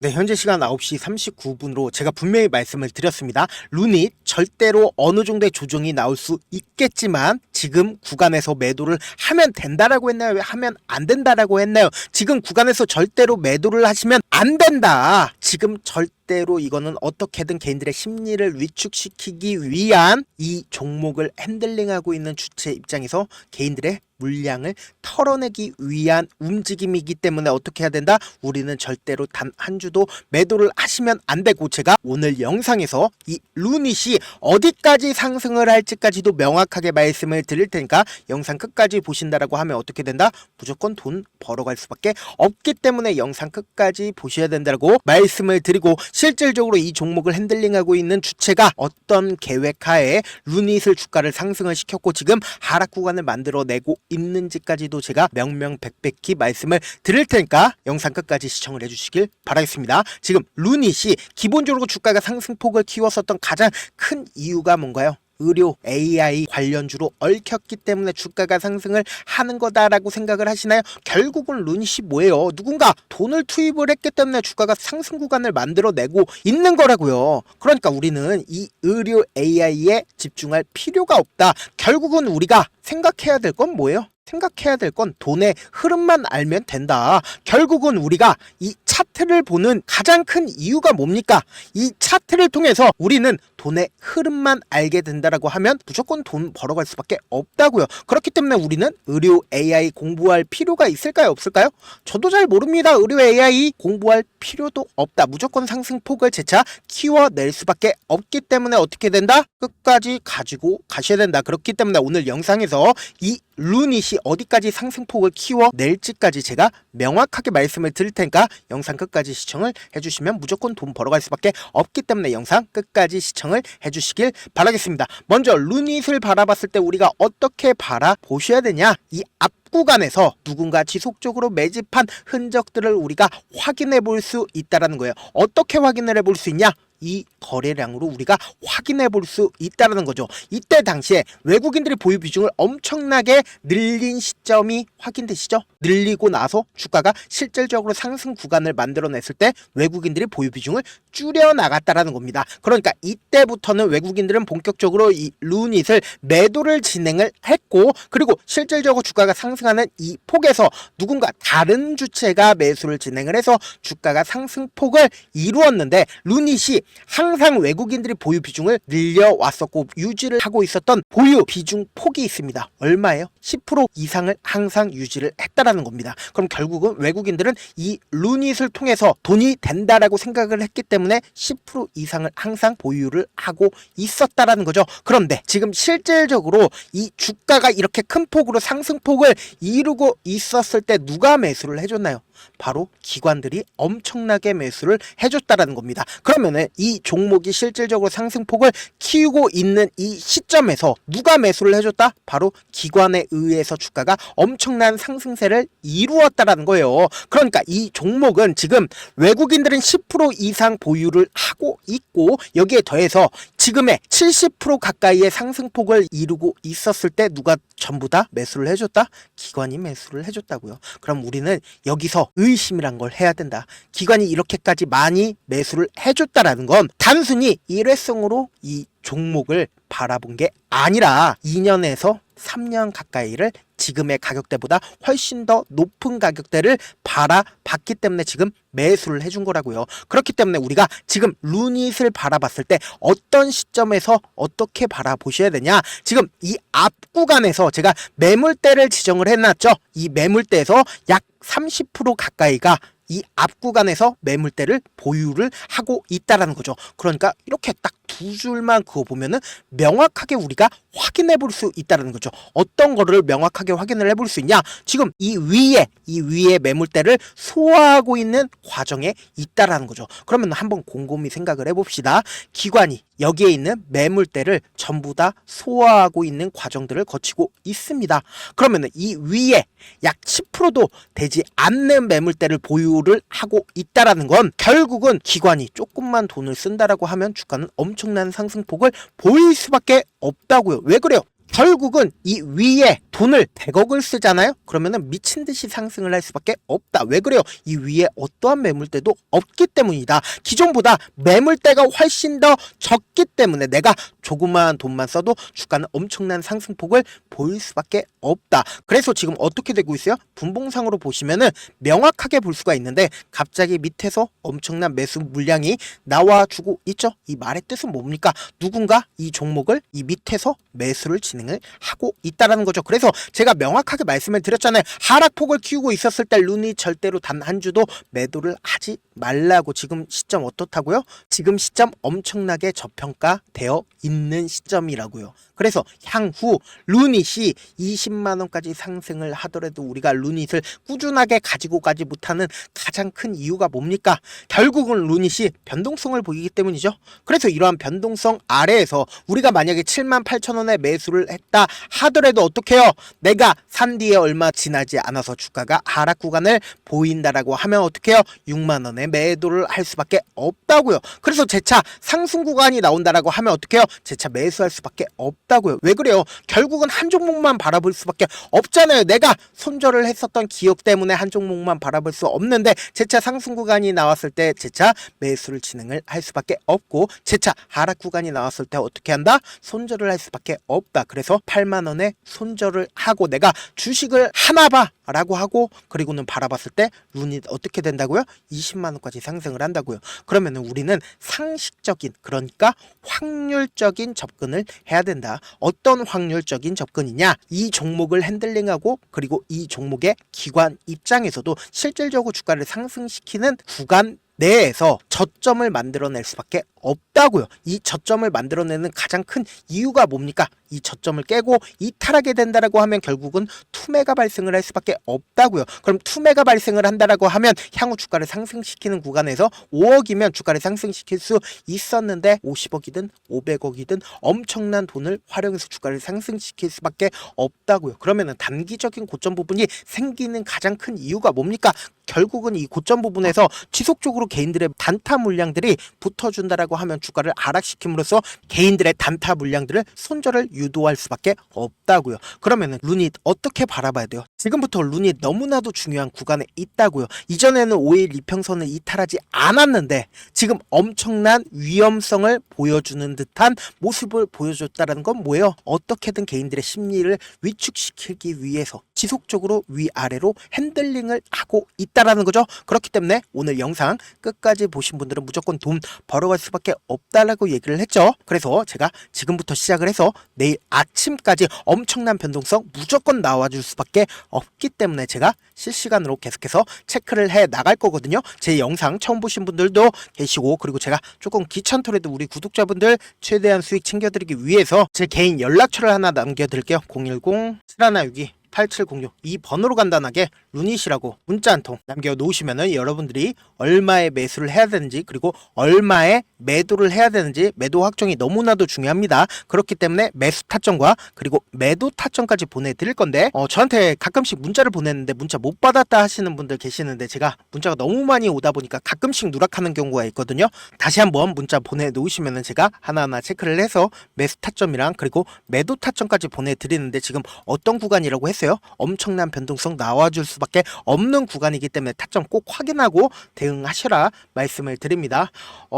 네, 현재 시간 9시 39분으로 제가 분명히 말씀을 드렸습니다. 루닛 절대로 어느 정도의 조정이 나올 수 있겠지만 지금 구간에서 매도를 하면 된다라고 했나요? 왜 하면 안 된다라고 했나요? 지금 구간에서 절대로 매도를 하시면 안 된다. 지금 절대로 이거는 어떻게든 개인들의 심리를 위축시키기 위한 이 종목을 핸들링하고 있는 주체 입장에서 개인들의 물량을 털어내기 위한 움직임이기 때문에 어떻게 해야 된다? 우리는 절대로 단 한 주도 매도를 하시면 안 되고, 제가 오늘 영상에서 이 루닛이 어디까지 상승을 할지까지도 명확하게 말씀을 드릴 테니까 영상 끝까지 보신다라고 하면 어떻게 된다? 무조건 돈 벌어갈 수밖에 없기 때문에 영상 끝까지 보셔야 된다고 말씀을 드리고, 실질적으로 이 종목을 핸들링하고 있는 주체가 어떤 계획하에 루닛을 주가를 상승을 시켰고 지금 하락 구간을 만들어내고 있는지까지도 제가 명명백백히 말씀을 드릴 테니까 영상 끝까지 시청을 해주시길 바라겠습니다. 지금 루닛이 기본적으로 주가가 상승폭을 키웠었던 가장 큰 이유가 뭔가요? 의료 AI 관련주로 얽혔기 때문에 주가가 상승을 하는 거다라고 생각을 하시나요? 결국은 루닛이 뭐예요? 누군가 돈을 투입을 했기 때문에 주가가 상승 구간을 만들어내고 있는 거라고요. 그러니까 우리는 이 의료 AI에 집중할 필요가 없다. 결국은 우리가 생각해야 될 건 뭐예요? 생각해야 될 건 돈의 흐름만 알면 된다. 결국은 우리가 이 차트를 보는 가장 큰 이유가 뭡니까? 이 차트를 통해서 우리는 돈의 흐름만 알게 된다라고 하면 무조건 돈 벌어갈 수밖에 없다고요. 그렇기 때문에 우리는 의료 AI 공부할 필요가 있을까요? 없을까요? 저도 잘 모릅니다. 의료 AI 공부할 필요도 없다. 무조건 상승폭을 재차 키워낼 수밖에 없기 때문에 어떻게 된다? 끝까지 가지고 가셔야 된다. 그렇기 때문에 오늘 영상에서 이 루닛이 어디까지 상승폭을 키워낼지까지 제가 명확하게 말씀을 드릴 테니까 영상 끝까지 시청을 해주시면 무조건 돈 벌어갈 수밖에 없기 때문에 영상 끝까지 시청을 해주시길 바라겠습니다. 먼저 루닛을 바라봤을 때 우리가 어떻게 바라보셔야 되냐? 이 앞 구간에서 누군가 지속적으로 매집한 흔적들을 우리가 확인해 볼 수 있다는 거예요. 어떻게 확인을 해볼 수 있냐? 이 거래량으로 우리가 확인해 볼 수 있다는 거죠. 이때 당시에 외국인들이 보유 비중을 엄청나게 늘린 시점이 확인되시죠? 늘리고 나서 주가가 실질적으로 상승 구간을 만들어냈을 때 외국인들이 보유 비중을 줄여 나갔다라는 겁니다. 그러니까 이때부터는 외국인들은 본격적으로 이 루닛을 매도를 진행을 했고, 그리고 실질적으로 주가가 상승하는 이 폭에서 누군가 다른 주체가 매수를 진행을 해서 주가가 상승폭을 이루었는데, 루닛이 항상 외국인들이 보유 비중을 늘려왔었고 유지를 하고 있었던 보유 비중 폭이 있습니다. 얼마예요? 10% 이상을 항상 유지를 했다라는 겁니다. 그럼 결국은 외국인들은 이 루닛을 통해서 돈이 된다라고 생각을 했기 때문에 10% 이상을 항상 보유를 하고 있었다라는 거죠. 그런데 지금 실질적으로 이 주가가 이렇게 큰 폭으로 상승폭을 이루고 있었을 때 누가 매수를 해줬나요? 바로 기관들이 엄청나게 매수를 해줬다라는 겁니다. 그러면은 이 종목이 실질적으로 상승폭을 키우고 있는 이 시점에서 누가 매수를 해줬다? 바로 기관에 의해서 주가가 엄청난 상승세를 이루었다라는 거예요. 그러니까 이 종목은 지금 외국인들은 10% 이상 보유를 하고 있고, 여기에 더해서 지금의 70% 가까이의 상승폭을 이루고 있었을 때 누가 전부 다 매수를 해줬다? 기관이 매수를 해줬다고요. 그럼 우리는 여기서 의심이란 걸 해야 된다. 기관이 이렇게까지 많이 매수를 해줬다라는 건 단순히 일회성으로 이 종목을 바라본 게 아니라 2년에서 3년 가까이를 지금의 가격대보다 훨씬 더 높은 가격대를 바라봤기 때문에 지금 매수를 해준 거라고요. 그렇기 때문에 우리가 지금 루닛을 바라봤을 때 어떤 시점에서 어떻게 바라보셔야 되냐? 지금 이 앞 구간에서 제가 매물대를 지정을 해놨죠. 이 매물대에서 약 30% 가까이가 이 앞 구간에서 매물대를 보유를 하고 있다라는 거죠. 그러니까 이렇게 딱 두 줄만 그어보면은 명확하게 우리가 확인해 볼 수 있다는 거죠. 어떤 거를 명확하게 확인을 해볼 수 있냐? 지금 이 위에 매물대를 소화하고 있는 과정에 있다라는 거죠. 그러면 한번 곰곰이 생각을 해봅시다. 기관이 여기에 있는 매물대를 전부 다 소화하고 있는 과정들을 거치고 있습니다. 그러면 이 위에 약 10%도 되지 않는 매물대를 보유를 하고 있다라는 건 결국은 기관이 조금만 돈을 쓴다라고 하면 주가는 엄청난 상승폭을 보일 수밖에 없다고요. 왜 그래요? 결국은 이 위에 돈을 100억을 쓰잖아요. 그러면은 미친 듯이 상승을 할 수밖에 없다. 왜 그래요? 이 위에 어떠한 매물대도 없기 때문이다. 기존보다 매물대가 훨씬 더 적기 때문에 내가 조그마한 돈만 써도 주가는 엄청난 상승폭을 보일 수밖에 없다. 그래서 지금 어떻게 되고 있어요? 분봉상으로 보시면은 명확하게 볼 수가 있는데 갑자기 밑에서 엄청난 매수 물량이 나와주고 있죠. 이 말의 뜻은 뭡니까? 누군가 이 종목을 이 밑에서 매수를 진행을 하고 있다라는 거죠. 그래서 제가 명확하게 말씀을 드렸잖아요. 하락폭을 키우고 있었을 때 룬이 절대로 단 한 주도 매도를 하지 말라고. 지금 시점 어떻다고요? 지금 시점 엄청나게 저평가되어 있는 시점이라고요. 그래서 향후 루닛이 20만원까지 상승을 하더라도 우리가 루닛을 꾸준하게 가지고 가지 못하는 가장 큰 이유가 뭡니까? 결국은 루닛이 변동성을 보이기 때문이죠. 그래서 이러한 변동성 아래에서 우리가 만약에 78,000원에 매수를 했다 하더라도 어떻게 해요? 내가 산 뒤에 얼마 지나지 않아서 주가가 하락 구간을 보인다라고 하면 어떻게 해요? 6만원에 매도를 할 수밖에 없다고요. 그래서 재차 상승 구간이 나온다라고 하면 어떻게 해요? 재차 매수할 수밖에 없다고요. 왜 그래요? 결국은 한 종목만 바라볼 수밖에 없잖아요. 내가 손절을 했었던 기억 때문에 한 종목만 바라볼 수 없는데 재차 상승 구간이 나왔을 때 재차 매수를 진행을 할 수밖에 없고 재차 하락 구간이 나왔을 때 어떻게 한다? 손절을 할 수밖에 없다. 그래서 8만원에 손절을 하고 내가 주식을 하나 봐 라고 하고 그리고는 바라봤을 때 룬이 어떻게 된다고요? 20만원까지 상승을 한다고요. 그러면 우리는 상식적인, 그러니까 확률적인 접근을 해야 된다. 어떤 확률적인 접근이냐? 이 종목을 핸들링하고 그리고 이 종목의 기관 입장에서도 실질적으로 주가를 상승시키는 구간 내에서 저점을 만들어낼 수밖에 없다고요. 이 저점을 만들어내는 가장 큰 이유가 뭡니까? 이 저점을 깨고 이탈하게 된다라고 하면 결국은 투매가 발생을 할 수밖에 없다고요. 그럼 투매가 발생을 한다라고 하면 향후 주가를 상승시키는 구간에서 5억이면 주가를 상승시킬 수 있었는데 50억이든 500억이든 엄청난 돈을 활용해서 주가를 상승시킬 수밖에 없다고요. 그러면은 단기적인 고점 부분이 생기는 가장 큰 이유가 뭡니까? 결국은 이 고점 부분에서 지속적으로 개인들의 단타 물량들이 붙어준다라고 하면 주가를 하락시킴으로써 개인들의 단타 물량들을 손절을 유도할 수밖에 없다고요. 그러면은 룬잇 어떻게 바라봐야 돼요? 지금부터 룬잇 너무나도 중요한 구간에 있다고요. 이전에는 5일 이평선을 이탈하지 않았는데 지금 엄청난 위험성을 보여주는 듯한 모습을 보여줬다는 건 뭐예요? 어떻게든 개인들의 심리를 위축시키기 위해서 지속적으로 위아래로 핸들링을 하고 있다라는 거죠. 그렇기 때문에 오늘 영상 끝까지 보신 분들은 무조건 돈 벌어갈 수밖에 없다라고 얘기를 했죠. 그래서 제가 지금부터 시작을 해서 내일 아침까지 엄청난 변동성 무조건 나와줄 수밖에 없기 때문에 제가 실시간으로 계속해서 체크를 해 나갈 거거든요. 제 영상 처음 보신 분들도 계시고 그리고 제가 조금 귀찮더라도 우리 구독자분들 최대한 수익 챙겨드리기 위해서 제 개인 연락처를 하나 남겨드릴게요. 010-7162 8706 이 번호로 간단하게 루닛이라고 문자 한 통 남겨놓으시면은 여러분들이 얼마에 매수를 해야 되는지 그리고 얼마에 매도를 해야 되는지 매도 확정이 너무나도 중요합니다. 그렇기 때문에 매수 타점과 그리고 매도 타점까지 보내드릴 건데 저한테 가끔씩 문자를 보냈는데 문자 못 받았다 하시는 분들 계시는데 제가 문자가 너무 많이 오다 보니까 가끔씩 누락하는 경우가 있거든요. 다시 한번 문자 보내놓으시면은 제가 하나하나 체크를 해서 매수 타점이랑 그리고 매도 타점까지 보내드리는데 지금 어떤 구간이라고 했어요? 엄청난 변동성 나와줄 수밖에 없는 구간이기 때문에 타점 꼭 확인하고 대응하시라 말씀을 드립니다.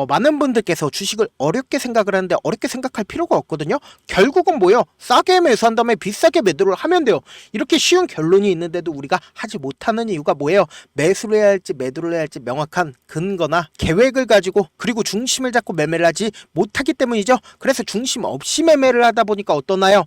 많은 분들께서 주식을 어렵게 생각을 하는데 어렵게 생각할 필요가 없거든요. 결국은 뭐예요? 싸게 매수한 다음에 비싸게 매도를 하면 돼요. 이렇게 쉬운 결론이 있는데도 우리가 하지 못하는 이유가 뭐예요? 매수를 해야 할지 매도를 해야 할지 명확한 근거나 계획을 가지고 그리고 중심을 잡고 매매를 하지 못하기 때문이죠. 그래서 중심 없이 매매를 하다 보니까 어떠나요?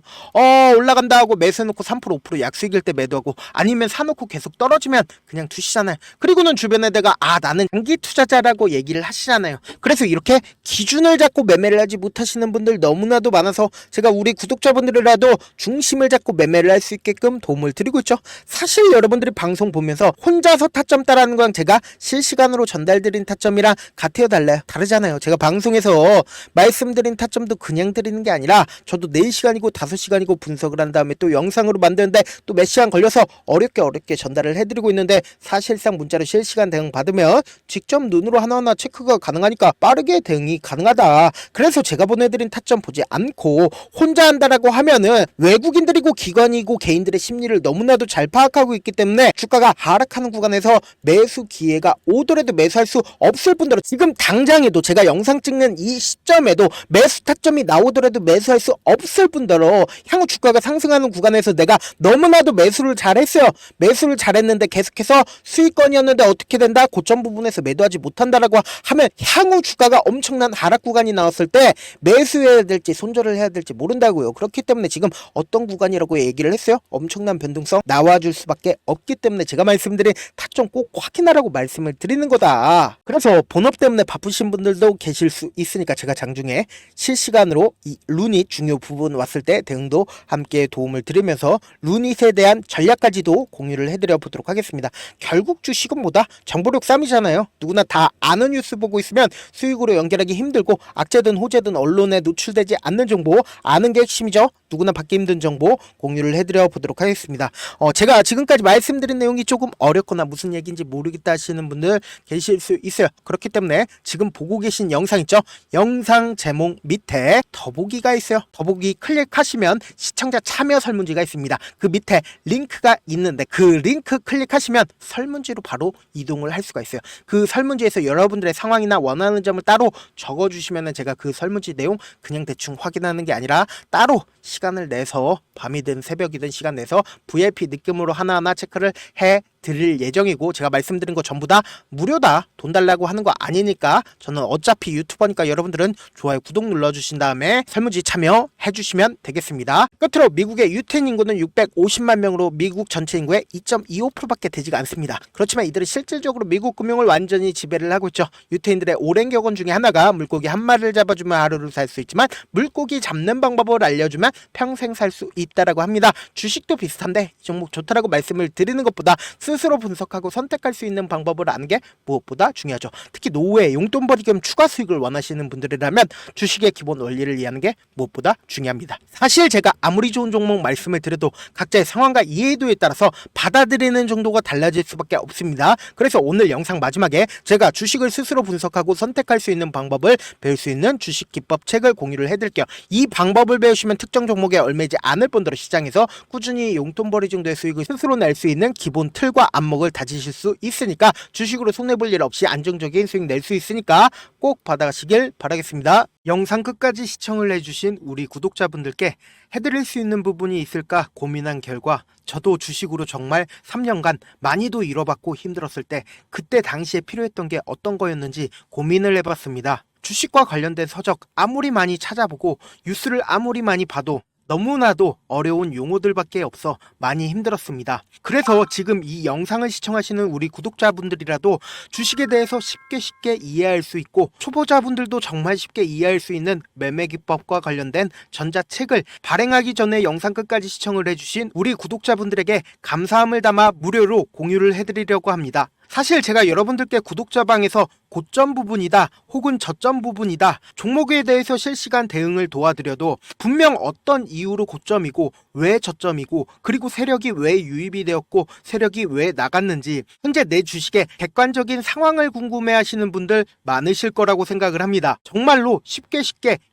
올라간다 하고 매수해놓고 3% 5% 약수익일 때 매도하고 아니면 사놓고 계속 떨어지면 그냥 두시잖아요. 그리고는 주변에 내가 나는 장기 투자자라고 얘기를 하시잖아요. 그래서 이렇게 기준을 잡고 매매를 하지 못하시는 분들 너무나도 많아서 제가 우리 구독자분들이라도 중심을 잡고 매매를 할 수 있게끔 도움을 드리고 있죠. 사실 여러분들이 방송 보면서 혼자서 타점 따라하는 건 제가 실시간으로 전달드린 타점이랑 같아요 달라요? 다르잖아요. 제가 방송에서 말씀드린 타점도 그냥 드리는 게 아니라 저도 4시간이고 5시간이고 분석을 한 다음에 또 영상으로 만드는데 또 몇 시간 걸려서 어렵게 전달 전달을 해드리고 있는데 사실상 문자로 실시간 대응 받으면 직접 눈으로 하나하나 체크가 가능하니까 빠르게 대응이 가능하다. 그래서 제가 보내드린 타점 보지 않고 혼자 한다라고 하면은 외국인들이고 기관이고 개인들의 심리를 너무나도 잘 파악하고 있기 때문에 주가가 하락하는 구간에서 매수 기회가 오더라도 매수할 수 없을 뿐더러 지금 당장에도 제가 영상 찍는 이 시점에도 매수 타점이 나오더라도 매수할 수 없을 뿐더러 향후 주가가 상승하는 구간에서 내가 너무나도 매수를 잘했어요. 매수를 잘했는데 계속해서 수익권이었는데 어떻게 된다? 고점 부분에서 매도하지 못한다라고 하면 향후 주가가 엄청난 하락 구간이 나왔을 때 매수해야 될지 손절을 해야 될지 모른다고요. 그렇기 때문에 지금 어떤 구간이라고 얘기를 했어요? 엄청난 변동성 나와줄 수밖에 없기 때문에 제가 말씀드린 타점 꼭 확인하라고 말씀을 드리는 거다. 그래서 본업 때문에 바쁘신 분들도 계실 수 있으니까 제가 장중에 실시간으로 이 루닛 중요 부분 왔을 때 대응도 함께 도움을 드리면서 루닛에 대한 전략까지도 공유를 해드려 보도록 하겠습니다. 결국 주식은 뭐다? 정보력 싸움이잖아요. 누구나 다 아는 뉴스 보고 있으면 수익으로 연결하기 힘들고 악재든 호재든 언론에 노출되지 않는 정보 아는 게 핵심이죠. 누구나 받기 힘든 정보 공유를 해드려 보도록 하겠습니다. 제가 지금까지 말씀드린 내용이 조금 어렵거나 무슨 얘기인지 모르겠다 하시는 분들 계실 수 있어요. 그렇기 때문에 지금 보고 계신 영상 있죠? 영상 제목 밑에 더보기가 있어요. 더보기 클릭하시면 시청자 참여 설문지가 있습니다. 그 밑에 링크가 있는데 그 링크 클릭하시면 설문지로 바로 이동을 할 수가 있어요. 그 설문지에서 여러분들의 상황이나 원하는 점을 따로 적어주시면 제가 그 설문지 내용 그냥 대충 확인하는 게 아니라 따로 시간을 내서 밤이든 새벽이든 시간 내서 VIP 느낌으로 하나하나 체크를 해 드릴 예정이고 제가 말씀드린 거 전부 다 무료다. 돈 달라고 하는 거 아니니까 저는 어차피 유튜버니까 여러분들은 좋아요 구독 눌러주신 다음에 설문지 참여해 주시면 되겠습니다. 끝으로 미국의 유태인 인구는 650만 명으로 미국 전체 인구의 2.25%밖에 되지가 않습니다. 그렇지만 이들은 실질적으로 미국 금융을 완전히 지배를 하고 있죠. 유태인들의 오랜 격언 중에 하나가 물고기 한 마리를 잡아주면 하루를 살 수 있지만 물고기 잡는 방법을 알려주면 평생 살 수 있다라고 합니다. 주식도 비슷한데 이 종목 좋다라고 말씀을 드리는 것보다 스스로 분석하고 선택할 수 있는 방법을 아는 게 무엇보다 중요하죠. 특히 노후에 용돈벌이 겸 추가 수익을 원하시는 분들이라면 주식의 기본 원리를 이해하는 게 무엇보다 중요합니다. 사실 제가 아무리 좋은 종목 말씀을 드려도 각자의 상황과 이해도에 따라서 받아들이는 정도가 달라질 수밖에 없습니다. 그래서 오늘 영상 마지막에 제가 주식을 스스로 분석하고 선택할 수 있는 방법을 배울 수 있는 주식 기법 책을 공유를 해드릴게요. 이 방법을 배우시면 특정 종목에 얽매이지 않을 뿐더러 시장에서 꾸준히 용돈벌이 정도의 수익을 스스로 낼 수 있는 기본 틀과 안목을 다지실 수 있으니까 주식으로 손해볼 일 없이 안정적인 수익 낼 수 있으니까 꼭 받아가시길 바라겠습니다. 영상 끝까지 시청을 해주신 우리 구독자분들께 해드릴 수 있는 부분이 있을까 고민한 결과 저도 주식으로 정말 3년간 많이도 잃어봤고 힘들었을 때 그때 당시에 필요했던 게 어떤 거였는지 고민을 해봤습니다. 주식과 관련된 서적 아무리 많이 찾아보고 뉴스를 아무리 많이 봐도 너무나도 어려운 용어들밖에 없어 많이 힘들었습니다. 그래서 지금 이 영상을 시청하시는 우리 구독자분들이라도 주식에 대해서 쉽게 이해할 수 있고 초보자분들도 정말 쉽게 이해할 수 있는 매매기법과 관련된 전자책을 발행하기 전에 영상 끝까지 시청을 해주신 우리 구독자분들에게 감사함을 담아 무료로 공유를 해드리려고 합니다. 사실 제가 여러분들께 구독자방에서 고점 부분이다 혹은 저점 부분이다 종목에 대해서 실시간 대응을 도와드려도 분명 어떤 이유로 고점이고 왜 저점이고 그리고 세력이 왜 유입이 되었고 세력이 왜 나갔는지 현재 내 주식의 객관적인 상황을 궁금해하시는 분들 많으실 거라고 생각을 합니다. 정말로 쉽게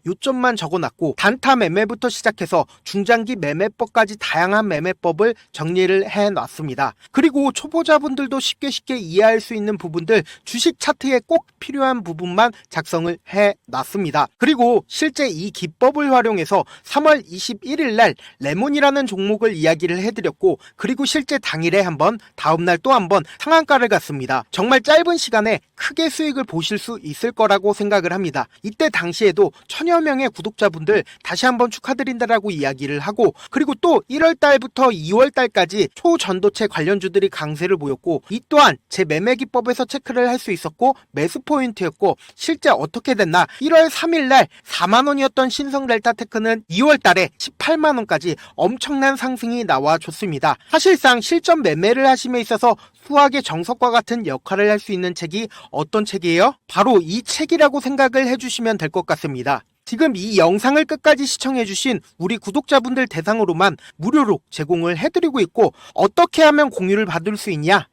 요점만 적어놨고 단타 매매부터 시작해서 중장기 매매법까지 다양한 매매법을 정리를 해놨습니다. 그리고 초보자분들도 쉽게 이해할 수 있는 부분들 주식 차트에 꼭 필요한 부분만 작성을 해놨습니다. 그리고 실제 이 기법을 활용해서 3월 21일 날 레몬이라는 종목을 이야기를 해드렸고 그리고 실제 당일에 한번 다음날 또 한번 상한가를 갔습니다. 정말 짧은 시간에 크게 수익을 보실 수 있을 거라고 생각을 합니다. 이때 당시에도 천여 명의 구독자분들 다시 한번 축하드린다라고 이야기를 하고 그리고 또 1월 달부터 2월 달까지 초전도체 관련주들이 강세를 보였고 이 또한 제 매매 기법에서 체크를 할 수 있었고 매수 포인트였고 실제 어떻게 됐나 1월 3일 날 4만원이었던 신성 델타테크는 2월 달에 18만원까지 엄청난 상승이 나와줬습니다. 사실상 실전 매매를 하심에 있어서 수학의 정석과 같은 역할을 할 수 있는 책이 어떤 책이에요? 바로 이 책이라고 생각을 해주시면 될 것 같습니다. 지금 이 영상을 끝까지 시청해주신 우리 구독자분들 대상으로만 무료로 제공을 해드리고 있고, 어떻게 하면 공유를 받을 수 있냐?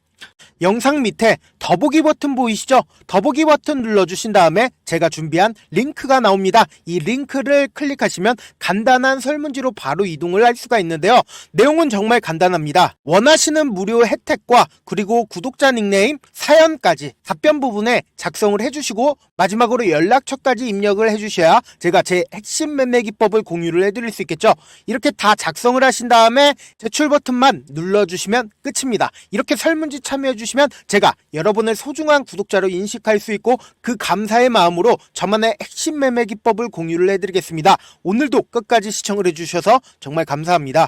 영상 밑에 더보기 버튼 보이시죠? 더보기 버튼 눌러주신 다음에 제가 준비한 링크가 나옵니다. 이 링크를 클릭하시면 간단한 설문지로 바로 이동을 할 수가 있는데요. 내용은 정말 간단합니다. 원하시는 무료 혜택과 그리고 구독자 닉네임, 사연까지 답변 부분에 작성을 해주시고 마지막으로 연락처까지 입력을 해주셔야 제가 제 핵심 매매 기법을 공유를 해드릴 수 있겠죠. 이렇게 다 작성을 하신 다음에 제출 버튼만 눌러주시면 끝입니다. 이렇게 설문지 참여해주시면 제가 여러분을 소중한 구독자로 인식할 수 있고, 그 감사의 마음으로 저만의 핵심 매매 기법을 공유를 해드리겠습니다. 오늘도 끝까지 시청을 해주셔서 정말 감사합니다.